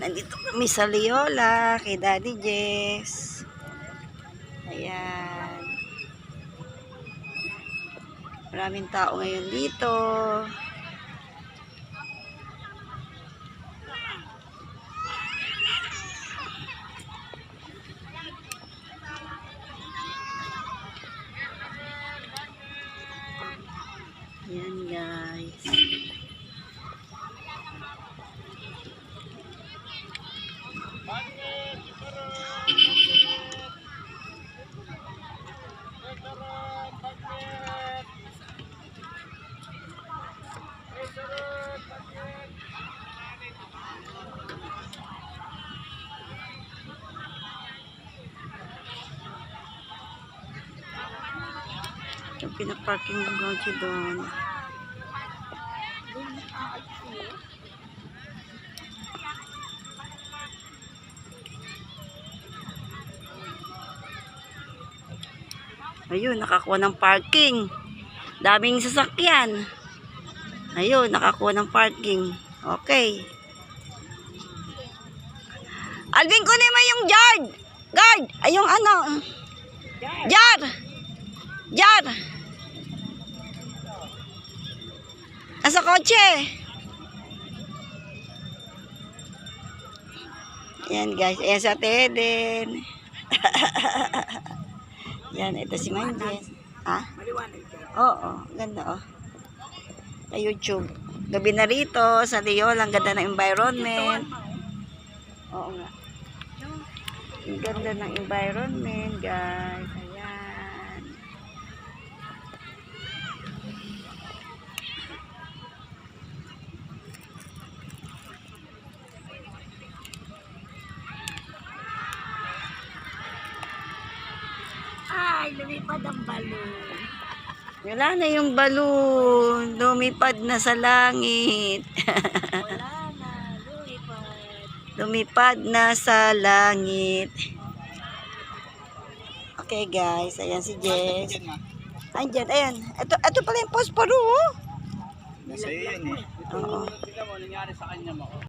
Nandito kami sa Loyola kay Daddy Jess. Ayan. Maraming tao ngayon dito. Ayan guys. Yung pinaparking ng kotse doon. Ayun, nakakuha ng parking. Daming sasakyan. Ayun, nakakuha ng parking. Okay. Alvin, kunin mo yung yard. Guard. Ay, yung ano. Jar. Jar. Nasa kotse. Ayan guys. Ayan sa Teden. Yan, ito si Manjes. Ha? Oo, ganda oh. Sa YouTube. Gabi na rito, sa Loyola, ang ganda ng environment. Oo nga. Ang ganda ng environment, guys. Ayan. Ay, lumipad ang balon. Wala na yung balloon. Lumipad na sa langit. Wala na, lumipad. Lumipad na sa langit. Okay guys, ayan si Jess. Andyan, ayan. Ito pala yung posporo, oh. Nasa iyo yun eh. Oo. Tignan mo, nangyari sa kanya mo.